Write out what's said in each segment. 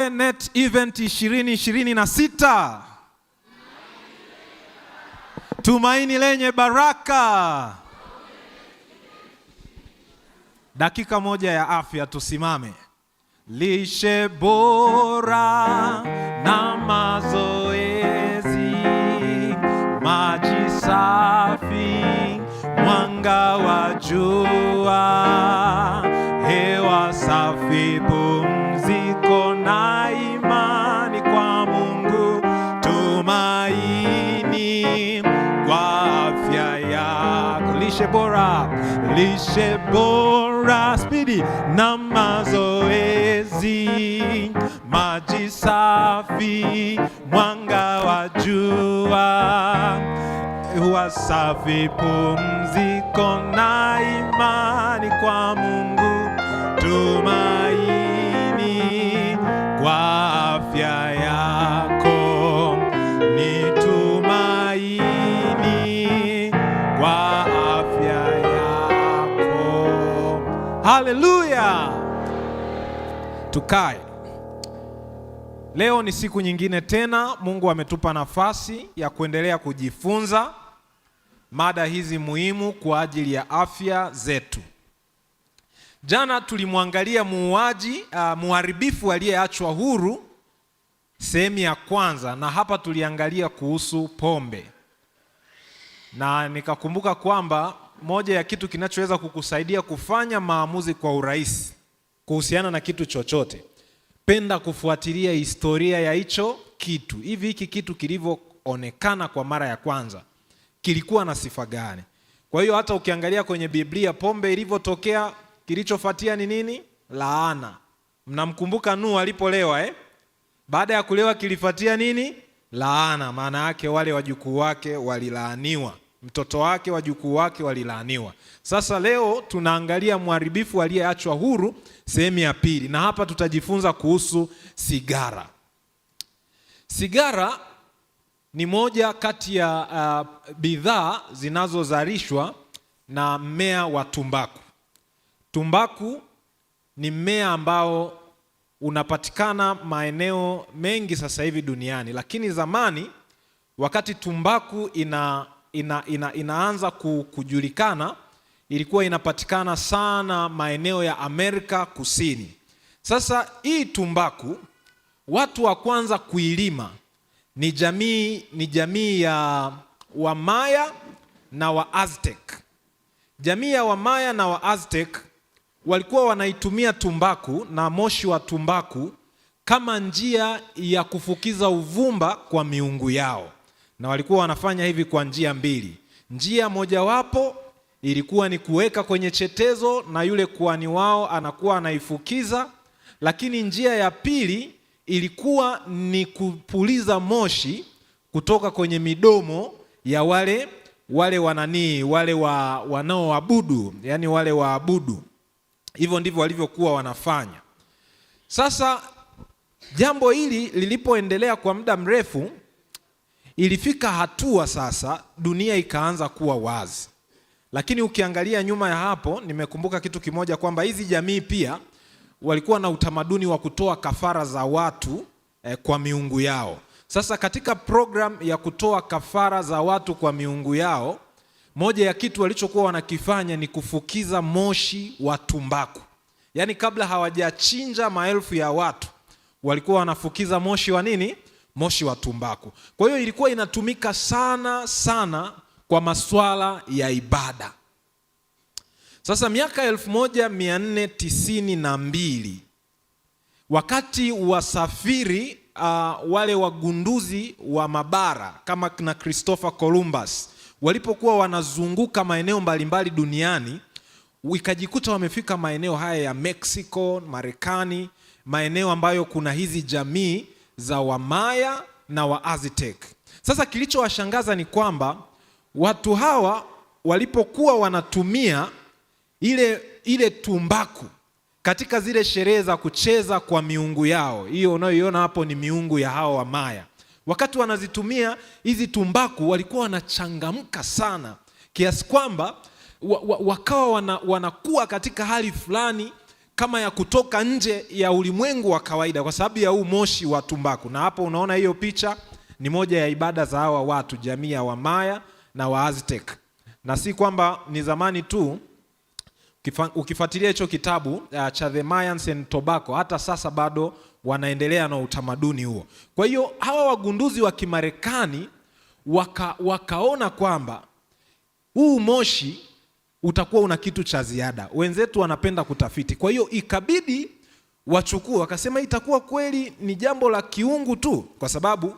Net Event 2026. Tumaini lenye baraka. Dakika moja ya afya, tusimame. Lishe bora na mazoezi, maji safi, mwanga wa jua, hewa safi, pumziko na imani kwa Mungu, tumaini kwa afya yako. Lishe bora, spidi na mazoezi, maji safi, mwanga wa jua, hewa safi, pumziko na imani kwa Mungu, tumaini kwa afya yako. Ni tumaini kwa afya yako. Haleluya. Tukae. Leo ni siku nyingine tena Mungu ametupa nafasi ya kuendelea kujifunza mada hizi muhimu kwa ajili ya afya zetu. Jana tulimwangalia muharibifu aliyeachwa huru, sehemu ya kwanza, na hapa tuliangalia kuhusu pombe. Na nikakumbuka kwamba moja ya kitu kinachoweza kukusaidia kufanya maamuzi kwa urahisi kuhusiana na kitu chochote, penda kufuatilia historia ya hicho kitu. Hiki kitu kilivyoonekana kwa mara ya kwanza kilikuwa na sifa gani? Kwa hiyo hata ukiangalia kwenye Biblia, pombe ilivyotokea, kilichofuatia ni nini? Laana. Mnamkumbuka Nuhu alipolewa Baada ya kulewa kilifuatia nini? Laana. Maana yake wale wajukuu wake walilaaniwa, mtoto wake, wajukuu wake walilaaniwa. Sasa leo tunaangalia mharibifu aliyeachwa huru, sehemu ya pili, na hapa tutajifunza kuhusu sigara. Sigara ni moja kati ya bidhaa zinazozalishwa na mmea wa tumbaku. Tumbaku ni mmea ambao unapatikana maeneo mengi sasa hivi duniani, lakini zamani wakati tumbaku inaanza kujulikana, ilikuwa inapatikana sana maeneo ya Amerika Kusini. Sasa hii tumbaku, watu wa kwanza kuilima ni jamii ya Wamaya na wa Aztec. Jamii ya Wamaya na wa Aztec walikuwa wanaitumia tumbaku na moshi wa tumbaku kama njia ya kufukiza uvumba kwa miungu yao, na walikuwa wanafanya hivi kwa njia mbili. Njia mojawapo ilikuwa ni kuweka kwenye chetezo na yule kuhani wao anakuwa anaifukiza, lakini njia ya pili ilikuwa ni kupuliza moshi kutoka kwenye midomo ya wale wanaoabudu, yani wale waabudu. Hivyo ndivyo walivyokuwa wanafanya. Sasa jambo hili lilipoendelea kwa muda mrefu, ilifika hatua sasa dunia ikaanza kuwa wazi. Lakini ukiangalia nyuma ya hapo, nimekumbuka kitu kimoja, kwamba hizi jamii pia walikuwa na utamaduni wa kutoa kafara za watu kwa miungu yao. Sasa katika program ya kutoa kafara za watu kwa miungu yao, moja ya kitu walichokuwa wanakifanya ni kufukiza moshi wa tumbaku. Yaani kabla hawajachinja maelfu ya watu, walikuwa wanafukiza moshi wa nini? Moshi wa tumbaku. Kwa hiyo ilikuwa inatumika sana sana kwa masuala ya ibada. Sasa miaka 1492 wakati wasafiri wale wagunduzi wa mabara kama na Christopher Columbus walipokuwa wanazunguka maeneo mbalimbali duniani, ikajikuta wamefika maeneo haya ya Mexico, Marekani, maeneo ambayo kuna hizi jamii za Wamaya na wa Aztec. Sasa kilichowashangaza ni kwamba watu hawa walipokuwa wanatumia ile tumbaku katika zile sherehe za kucheza kwa miungu yao, hiyo unayoiona hapo ni miungu ya hao Wamaya, wakati wanazitumia hizi tumbaku walikuwa wanachangamka sana, kiasi kwamba wakawa wanakuwa katika hali fulani kama ya kutoka nje ya ulimwengu wa kawaida kwa sababu ya huu moshi wa tumbaku. Na hapo unaona hiyo picha ni moja ya ibada za hawa watu, jamii ya Wamaya na wa Aztec. Na si kwamba ni zamani tu, ukifuatilia hicho kitabu cha The Mayans and Tobacco, hata sasa bado wanaendelea na utamaduni huo. Kwa hiyo hawa wagunduzi wa Kimarekani wakaona kwamba huu moshi utakuwa una kitu cha ziada. Wenzetu wanapenda kutafiti. Kwa hiyo ikabidi wachukue, wakasema itakuwa kweli ni jambo la kiungu tu, kwa sababu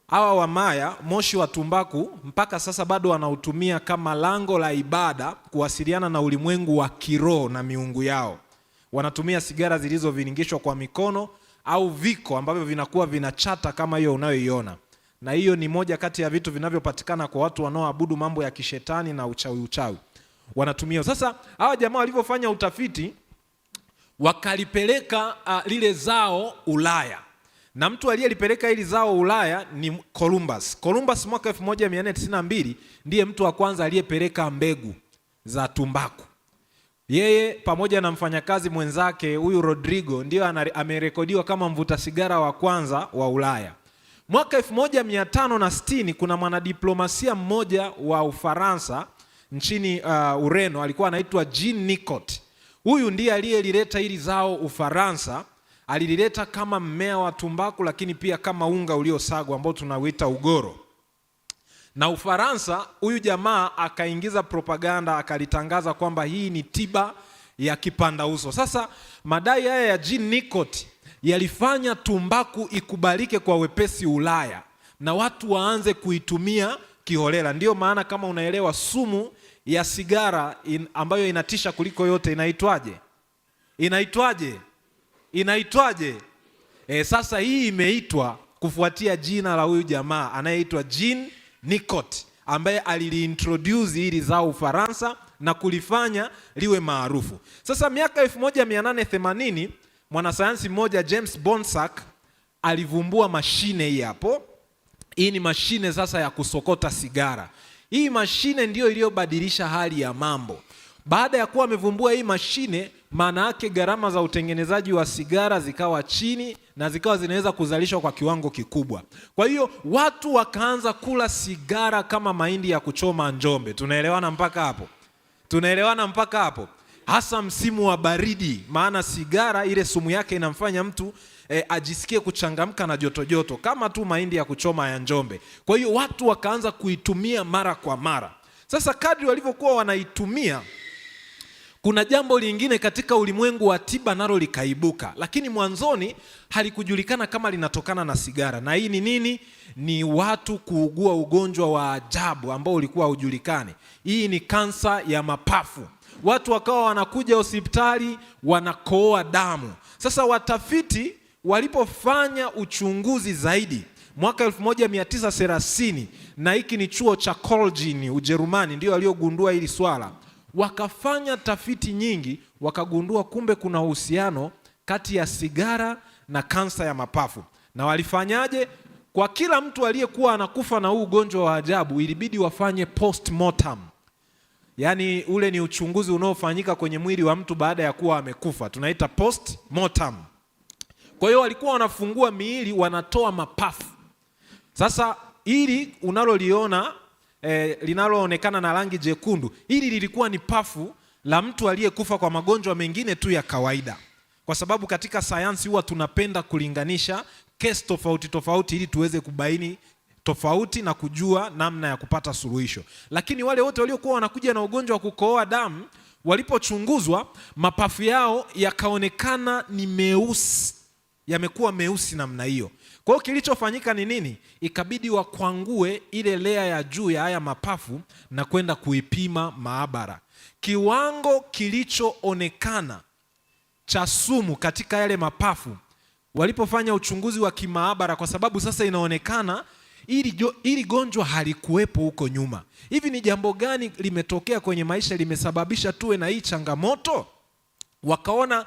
hawa Wamaya moshi wa tumbaku mpaka sasa bado wanautumia kama lango la ibada kuwasiliana na ulimwengu wa kiroho na miungu yao. Wanatumia sigara zilizoviringishwa kwa mikono au viko ambavyo vinakuwa vinachata kama hiyo unayoiona. Na hiyo ni moja kati ya vitu vinavyopatikana kwa watu wanaoabudu mambo ya kishetani na uchawi. Wanatumia. Sasa hawa jamaa walivyofanya utafiti wakalipeleka lile zao Ulaya. Na mtu aliyelipeleka hili zao Ulaya ni Columbus. Columbus mwaka 1492 ndiye mtu wa kwanza aliyepeleka mbegu za tumbaku. Yeye pamoja na mfanyakazi mwenzake huyu Rodrigo ndio amerekodiwa kama mvuta sigara wa kwanza wa Ulaya. Mwaka 1560 kuna mwanadiplomasia mmoja wa Ufaransa nchini Ureno, alikuwa anaitwa Jean Nicot. Huyu ndiye aliyelileta hili zao Ufaransa. Alilileta kama mmea wa tumbaku, lakini pia kama unga uliosagwa ambao tunauita ugoro. Na Ufaransa, huyu jamaa akaingiza propaganda, akalitangaza kwamba hii ni tiba ya kipanda uso. Sasa madai haya ya Jean Nicot yalifanya tumbaku ikubalike kwa wepesi Ulaya na watu waanze kuitumia kiholela. Ndio maana kama unaelewa sumu ya sigara ambayo inatisha kuliko yote inaitwaje? Inaitwaje? Sasa hii imeitwa kufuatia jina la huyu jamaa anayeitwa Jean Nicot ambaye aliliintroduce hili zao Ufaransa na kulifanya liwe maarufu. Sasa miaka 1880 mwanasayansi mmoja James Bonsack alivumbua mashine hii hapo. Hii ni mashine sasa ya kusokota sigara. Hii mashine ndiyo iliyobadilisha hali ya mambo. Baada ya kuwa amevumbua hii mashine, maana yake gharama za utengenezaji wa sigara zikawa chini na zikawa zinaweza kuzalishwa kwa kiwango kikubwa. Kwa hiyo watu wakaanza kula sigara kama mahindi ya kuchoma Njombe. Tunaelewana mpaka hapo? Hasa msimu wa baridi, maana sigara ile sumu yake inamfanya mtu ajisikie kuchangamka na joto kama tu mahindi ya kuchoma ya Njombe. Kwa hiyo watu wakaanza kuitumia mara kwa mara. Sasa kadri walivyokuwa wanaitumia, kuna jambo lingine katika ulimwengu wa tiba nalo likaibuka, lakini mwanzoni halikujulikana kama linatokana na sigara. Na hii ni nini? Ni watu kuugua ugonjwa wa ajabu ambao ulikuwa hujulikani. Hii ni kansa ya mapafu. Watu wakawa wanakuja hospitali wanakohoa damu. Sasa watafiti walipofanya uchunguzi zaidi mwaka 1930, na hiki ni chuo cha Colgin Ujerumani ndio waliogundua hili swala. Wakafanya tafiti nyingi, wakagundua kumbe kuna uhusiano kati ya sigara na kansa ya mapafu. Na walifanyaje? Kwa kila mtu aliyekuwa anakufa na huu ugonjwa wa ajabu ilibidi wafanye post-mortem. Yaani ule ni uchunguzi unaofanyika kwenye mwili wa mtu baada ya kuwa amekufa. Tunaita post-mortem. Kwa hiyo walikuwa wanafungua miili, wanatoa mapafu. Sasa hili unaloliona linaloonekana na rangi jekundu, hili lilikuwa ni pafu la mtu aliyekufa kwa magonjwa mengine tu ya kawaida. Kwa sababu katika sayansi huwa tunapenda kulinganisha kesi tofauti ili tuweze kubaini tofauti na kujua namna ya kupata suluhisho. Lakini wale wote waliokuwa wanakuja na ugonjwa wa kukohoa damu, walipochunguzwa mapafu yao yakaonekana ni meusi, yamekuwa meusi namna hiyo. Kwa hiyo kilichofanyika ni nini? Ikabidi wakwangue ile layer ya juu ya haya mapafu na kwenda kuipima maabara. Kiwango kilichoonekana cha sumu katika yale mapafu, walipofanya uchunguzi wa kimaabara, kwa sababu sasa inaonekana ili gonjwa halikuwepo huko nyuma. Hivi ni jambo gani limetokea kwenye maisha limesababisha tuwe na hii changamoto? Wakaona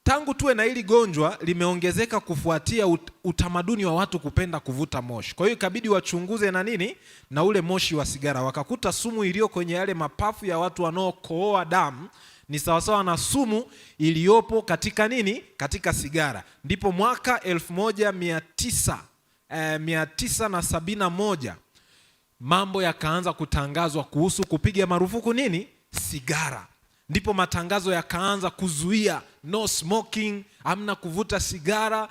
tangu tuwe na hili gonjwa limeongezeka kufuatia utamaduni wa watu kupenda kuvuta moshi. Kwa hiyo ikabidi wachunguze na nini? Na ule moshi wa sigara. Wakakuta sumu iliyo kwenye yale mapafu ya watu wanaokohoa damu ni sawasawa na sumu iliyopo katika nini? Katika sigara. Ndipo mwaka 1971 mambo yakaanza kutangazwa kuhusu kupiga marufuku nini? Sigara. Ndipo matangazo yakaanza kuzuia no smoking, hamna kuvuta sigara.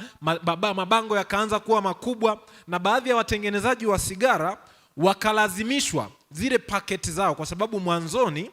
Mabango yakaanza kuwa makubwa, na baadhi ya watengenezaji wa sigara wakalazimishwa zile paketi zao, kwa sababu mwanzoni